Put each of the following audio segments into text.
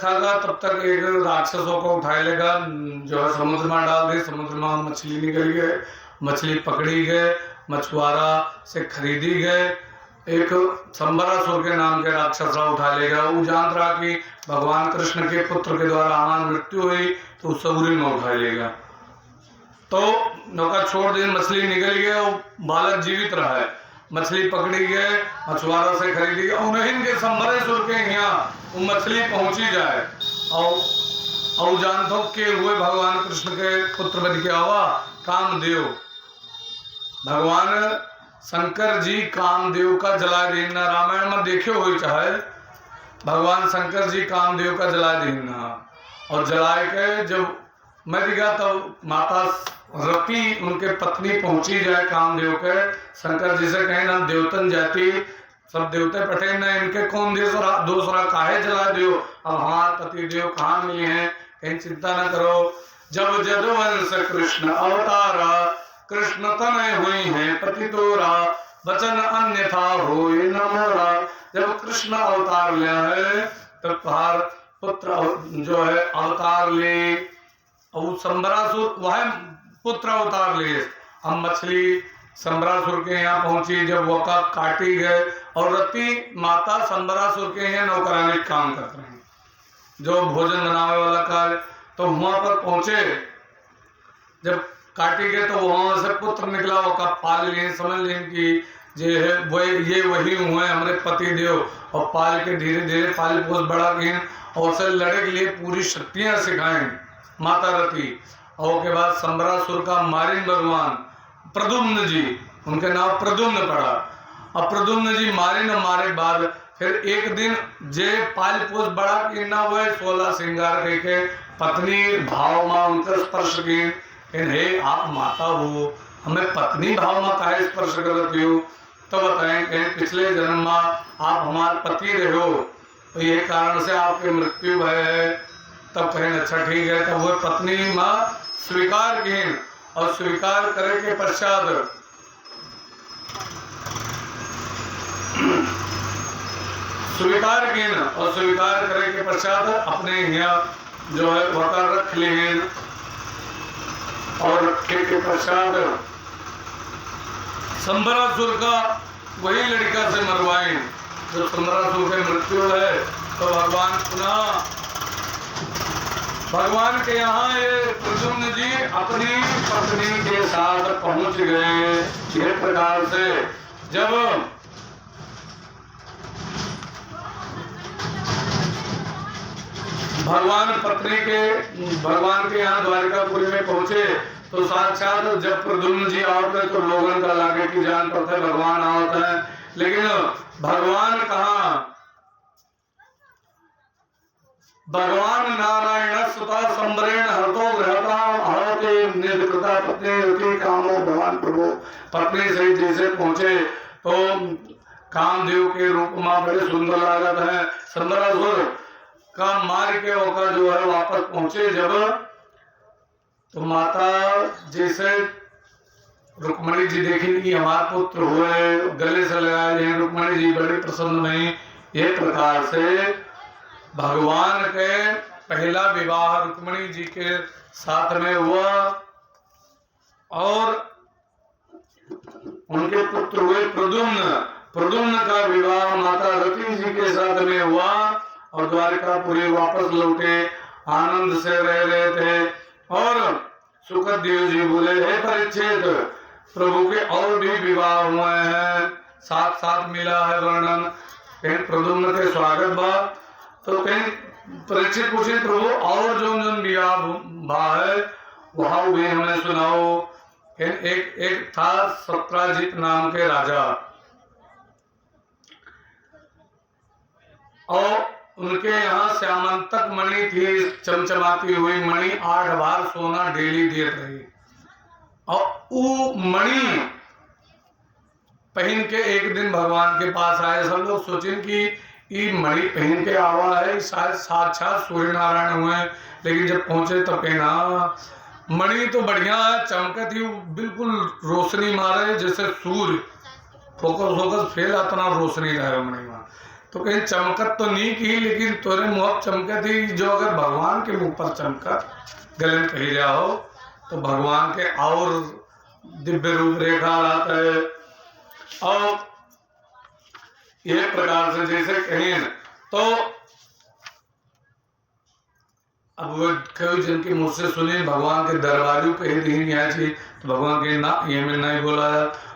था तब तक एक राक्षसों को उठाए लेगा, जो है समुद्र में डाल दी। समुद्र में मछली निकल गए, मछली पकड़ी गए, मछुआरा से खरीदी गए। एक संबरासुर के नाम के राक्षस उठा ले गया। वो जान रहा कि भगवान कृष्ण के पुत्र के द्वारा हमारी मृत्यु हुई, तो उस उरी में उठा लेगा। तो नौका छोड़ दी, मछली निकल गया, वो बालक जीवित रहा है। मछली पकड़ी गए, मछुआरों से खरीदी गई। उन्हीं के संबरासुर के यहाँ वो मछली पहुंची जाए और जान दो के हुए भगवान कृष्ण के पुत्र बन के आवा कामदेव। भगवान शंकर जी कामदेव का जला देना, रामायण में देखे हुए चाहे, भगवान शंकर जी कामदेव का जला देना। और जलाए के जब मर गया तब माता रति उनके पत्नी पहुंची जाए कामदेव के। शंकर जी से कहे ना देवतन जाति सब देवते पटे न, इनके कौन दूसरा काहे जला दियो, अब हमारे पति देव कहाँ मिले हैं, कहीं चिंता न करो। जब जदुवंश कृष्ण अवतारा, कृष्ण तनय हुई है पति तोरा, वचन अन्यथा होए न मोरा। जब कृष्ण अवतार लिया है तब तुम्हार पुत्र जो है अवतार ले, और संबरासुर वह पुत्र अवतार लिए। हम मछली संबरासुर के यहाँ पहुंची, जब वो काटी गए, और रति माता संबरासुर के यहाँ नौकरानी काम कर रहे हैं, जो भोजन बनाने वाला कार्य। तो वहां पर पहुंचे, जब काटी गए तो वहां से पुत्र निकला, वो का पाल लिए, समझ लें कि ये वही हुए हमारे पति देव। और पाल के धीरे धीरे पाल पोस बड़ा किए, और से लड़े के लिए पूरी शक्तियां सिखाएं माता रति। और के बाद संबरासुर का मारिन भगवान प्रद्युम्न जी, उनके नाम प्रद्युम्न पड़ा। और प्रद्युम्न जी मारे न मारे बाद फिर एक दिन जे पाल पोस बड़ा की ना हुए 16 श्रृंगार के पत्नी भाव मां उनका स्पर्श की, हे आप माता हो, हमें पत्नी भाव में काहे स्पर्श करती हो। तो बताएं कि पिछले जन्म में आप हमारे पति रहे हो, तो ये कारण से आपकी मृत्यु भय है। तब कहें अच्छा ठीक है। तब वो पत्नी माँ स्वीकार की, और स्वीकार करे के पश्चात स्वीकार करे के पश्चात अपने यहाँ जो है वकार रख लिए, और रखे के पश्चात संबरासुर का वही लड़का से मरवाए। जब संबरासुर की मृत्यु है तो भगवान पुनः भगवान के यहाँ ये प्रद्युम्न जी अपनी पत्नी के साथ पहुंच गए। इस प्रकार से जब भगवान के यहाँ द्वारिकापुरी में पहुंचे, तो साक्षात जब प्रद्युम्न जी आवते तो लोगों का लागे की जान पड़ता है भगवान आवता है। लेकिन भगवान कहाँ, भगवान नारायण सुता संबरेण हरतो ग्रहता हरते निर्कृता पत्नी कामो। भगवान प्रभु पत्नी सहित जैसे पहुंचे तो कामदेव के रूप में बड़े सुंदर लागत है। संबरासुर का मार के होकर जो है वापस पहुंचे जब, तो माता जैसे रुक्मणी जी देखी कि हमारे पुत्र हुए, गले से लगाए, रुक्मणी जी बड़े प्रसन्न नहीं। ये प्रकार से भगवान के पहला विवाह रुक्मणी जी के साथ में हुआ, और उनके पुत्र हुए प्रद्युम्न का विवाह माता रति जी के साथ में हुआ, और द्वारिकापुरी वापस लौटे, आनंद से रह रहे थे। और सुखदेव जी बोले हे परीक्षित, प्रभु के और भी विवाह हुए हैं, साथ साथ मिला है वर्णन। कहीं प्रद्युम्न के स्वागत बा, तो कहीं परीक्षित पूछे प्रभु और जो विवाह है वहां भी हमें सुनाओ। एक था सत्राजित नाम के राजा, और उनके यहाँ श्यामंतक मणि थी, चमचमाती हुई मणि, 8 बार सोना डेली दे रही। और वो मणि पहन के एक दिन भगवान के पास आए। सब लोग सोचें कि ये मणि पहन के आवा है, शायद साक्षात सूर्य नारायण हुए। लेकिन जब पहुंचे तो पहना मणि तो बढ़िया है, चमकत ही बिल्कुल रोशनी मारे जैसे सूर्य, फोकस फेल इतना रोशनी रहे मणि में। तो कहीं चमकत तो नहीं की, लेकिन तोरे मुँह चमकत ही जो अगर भगवान के मुँह पर चमकत गले में कही रहा हो तो भगवान के और दिव्य रूप रेखा आता है। और एक प्रकार से जैसे कहें तो अब वो कई जन के मुँह से सुने भगवान के दरबारी कही दी यहाँ चीज, तो भगवान के ना ये में नहीं बोला।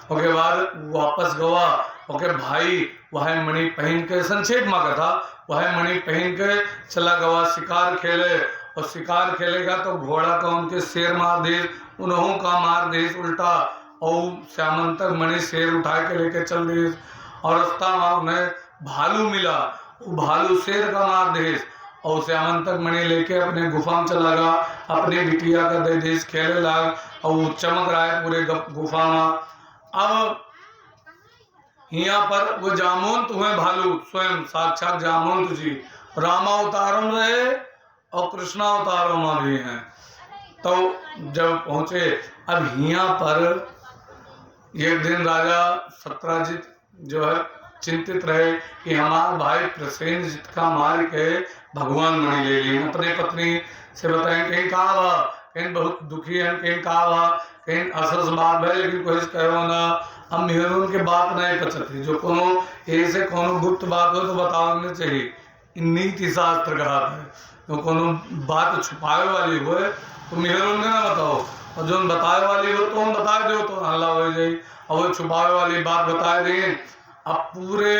उसके बाद वापस गवा ओके भाई वह मणि पहन के, संक्षेप में कथा, वह मणि पहन के चला गवा शिकार खेले। और शिकार खेलेगा तो घोड़ा का उनके शेर मार दे, उन्हों का मार दे उल्टा, और श्यामंतक मणि शेर उठा के लेके चल दे। और रास्ता में उन्हें भालू मिला, वो भालू शेर का मार दे, और श्यामंतक मणि लेके अपने गुफा में चला गया, अपने बिटिया का दे देश खेले लाग, और वो चमक रहा है पूरे गुफा में। अब यहाँ पर वो जामवंत हुए भालू, स्वयं साक्षात जामवंत जी रामावतारों में रहे और कृष्णावतारों में भी हैं। तो जब पहुंचे अब यहाँ पर एक दिन राजा सत्राजित जो है चिंतित रहे कि हमारा भाई प्रसेनजित का मार के भगवान मणि ले लिए। अपने पत्नी से बताएं कहीं कहा हुआ, कहीं बहुत दुखी है, कहीं कहा हुआ, कहीं असरस बात है, लेकिन कोई कहो ना हम मेहरून के बात नहीं पचती। जो कोनो ऐसे कोनो गुप्त बात हो तो बताने चाहिए, नीति शास्त्र कहा है। तो कोनो बात छुपाए वाली हो तो मेहरून के ना बताओ, और जो बताए वाली हो तो हम बता दो तो हल्ला हो जाए, और वो छुपाए वाली बात बता दें। अब पूरे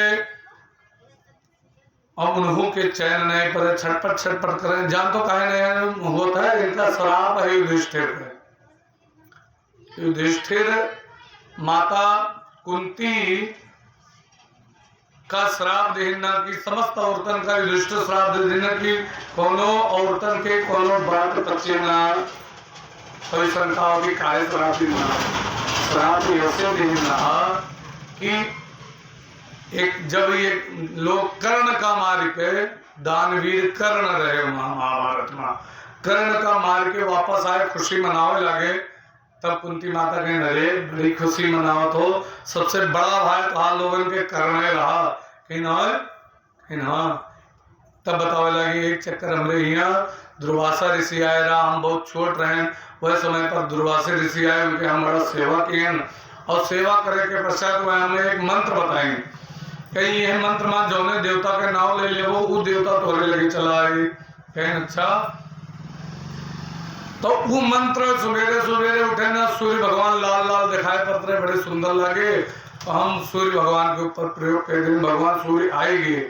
अब उन्हों के चैन नहीं पर छटपट छटपट करें, जान तो कहे नहीं होता है, इनका श्राप है युधिष्ठिर पे। युधिष्ठिर माता कुंती का श्राप देना कि समस्त औरतन का युधिष्ठिर श्राप दे देना कि कोनो औरतन के कोनो बात बच्चे ना कोई शंका होगी काय श्राप देना। श्राप ऐसे देना कि एक जब ये लोग कर्ण का मार के, दानवीर कर्ण रहे महाभारत में, कर्ण का मार के वापस आए खुशी मनावे लगे, तब कुंती माता कहें अरे बड़ी खुशी मनाओ, तो सबसे बड़ा भाई तो हाँ लोगों के कर्ण रहा कहीं ना। तब बतावे लगे एक चक्कर हमरे यहाँ दुर्वासा ऋषि आए रहा, हम बहुत छोट रहे, वह समय पर दुर्वासा ऋषि आए, उनके हम बड़ा सेवा किए, और सेवा करे के पश्चात वह हमें एक मंत्र बताएंगे, कहीं यह मंत्र मान जो ने देवता के नाम ले ले वो देवता तोरे लगे चला आए। कहीं अच्छा तो वो मंत्र सवेरे सवेरे उठे ना, सूर्य भगवान लाल लाल दिखाई पड़ते बड़े सुंदर लगे, तो हम सूर्य भगवान के ऊपर प्रयोग कर दें, भगवान सूर्य आएंगे।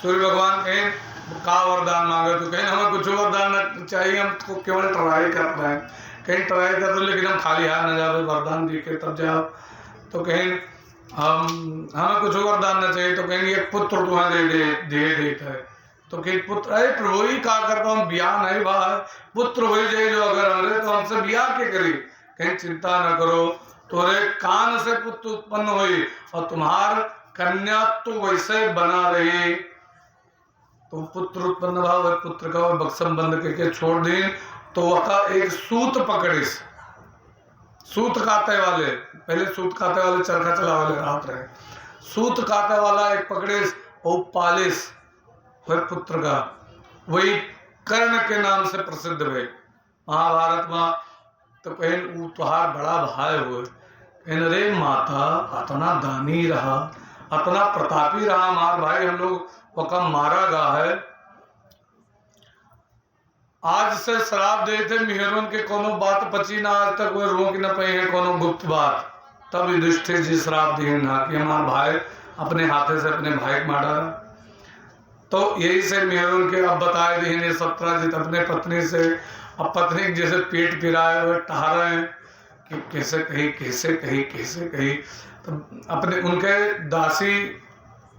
सूर्य भगवान कहें का वरदान मांगे, तो कहीं हमें कुछ वरदान चाहिए, हम केवल ट्राई कर रहे हैं, कहीं ट्राई कर दो लेकिन हम खाली हाथ न जाओ, वरदान दी के तब जाओ। तो कहीं हमें कुछ वरदान न चाहिए, तो कहेंगे एक पुत्र तुम्हें दे देता है। तो कहीं पुत्र अरे प्रभु ही कहा करता हम ब्याह नहीं भा पुत्र हो जाए जो अगर हमरे तो हमसे ब्याह के करी। कहीं चिंता न करो, तोरे कान से पुत्र उत्पन्न हुई और तुम्हार कन्या तो वैसे बना रही। तो पुत्र उत्पन्न भाव पुत्र का बक्सम बंद करके छोड़ दी, तो वह एक सूत पकड़िस, सूत काटे वाले, पहले सूत काटे वाले चरखा चला वाले रात रहे, सूत काटे वाला एक पकड़िस और पालिस वह पुत्र का, वही कर्ण के नाम से प्रसिद्ध है महाभारत में। तो कहीं तुहार बड़ा भाई हुए, कहीं रे माता अतना दानी रहा, अतना प्रतापी रहा मार भाई, हम लोग वह मारा गा है। आज से श्राप दे थे मिहरुन के कोनो बात पची ना, आज तक वो रोक न पाई है कोनो गुप्त बात। तब युधिष्ठिर जी श्राप दिए ना कि हमारा भाई अपने हाथे से अपने भाई को मारा। तो यही से मिहरुन के अब बताए दिए सत्राजित अपने पत्नी से, अब पत्नी जैसे पेट पिराए हुए टहरा है कि कैसे कही। तो अपने उनके दासी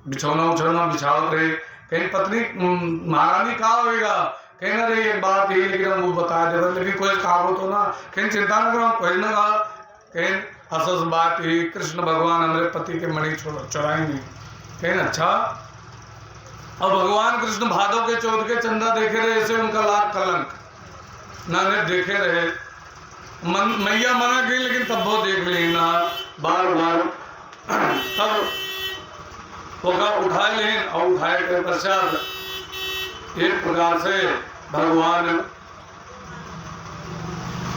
बिछौना उछौना बिछावत रहे, कहीं पत्नी महारानी कहाँ होगा, कहीं ना रही एक बात ही, लेकिन हम वो बता दे रहे, लेकिन कोई कहा तो ना, कहीं चिंता न करो, कोई ना कहा, कहीं असस बात ही कृष्ण भगवान हमारे पति के मणि चुराएंगे। कहीं अच्छा अब भगवान कृष्ण भादव के चौथ के चंदा देखे रहे, ऐसे उनका लाख कलंक ना देखे रहे, मैया मना गई लेकिन तब वो देख ली ना बार बार। तब होगा उठाए लेन और उठाए के पश्चात एक प्रकार से भगवान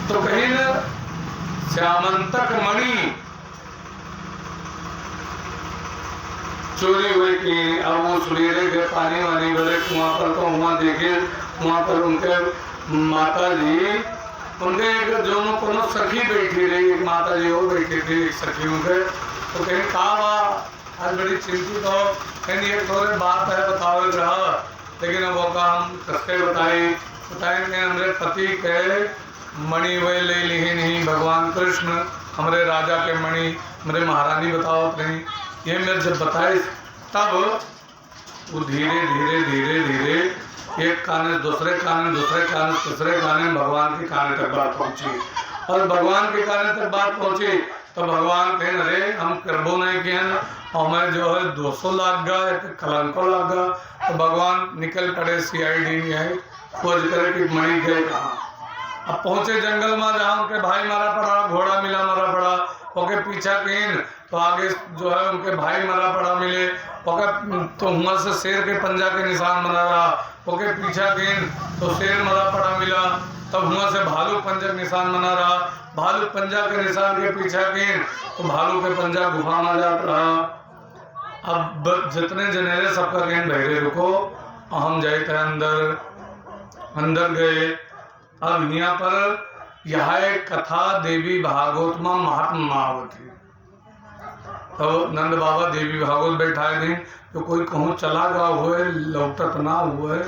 तो कहीं न श्यामंतक मणि चोरी हुई कि अब वो सवेरे के पानी वानी भरे कुआं पर, तो वहाँ देखे वहाँ पर उनके माता जी उनके एक दोनों कोनो सखी बैठी रही, एक माता जी वो बैठी थी एक सखी उनके, तो कहीं कहा बा आज बड़ी चिंतित हो, कहीं एक थोड़े बात है बताओ रहा, लेकिन वो का हम कसके बताएंगे हमारे पति के मणि वे ले ली नहीं भगवान कृष्ण, हमारे राजा के मणि मेरे महारानी बताओ नहीं, ये मेरे जब बताए तब वो धीरे धीरे धीरे धीरे एक कान दूसरे कान तीसरे कान भगवान के कान तक बात पहुंची, और भगवान के कान तक बात पहुंची तो भगवान कहें अरे हम करबो नहीं किए और मैं जो है 200 लाख गा कलंको लाग गा, तो भगवान निकल पड़े CID नहीं है खोज करे कि मणि गए कहाँ। अब पहुंचे जंगल में जहाँ उनके भाई मारा पड़ा, घोड़ा मिला मरा पड़ा, ओके पीछा किन तो आगे जो है उनके भाई मरा पड़ा मिले, ओके तो वहाँ से शेर के पंजा के निशान मरा रहा, ओके पीछा किन तो शेर मरा पड़ा मिला, तब वहाँ से भालू पंजा के निशान बना रहा, भालू पंजा के निशान के पीछा किन तो भालू के पंजा गुफा में जा रहा। अब जितने जनेरे सबका कहीं बहरे रुको, हम जाए थे अंदर गए। अब यहाँ पर यह एक कथा देवी भागवत में महात्मा महावती, तो नंद बाबा देवी भागवत बैठाए थे, तो कोई कहूँ चला गया हुए लौटत ना हुए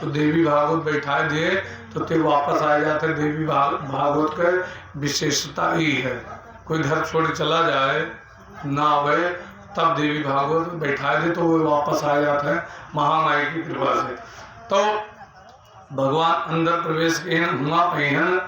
तो देवी भागवत बैठाए दिए तो ते वापस आ जाते। देवी भागवत के विशेषता ही है, कोई घर छोड़ चला जाए ना आवे तब देवी भागवत बैठाए दे तो वो वापस आ जाते हैं महामाई की कृपा से। तो भगवान अंदर प्रवेश किए हुआ पहिन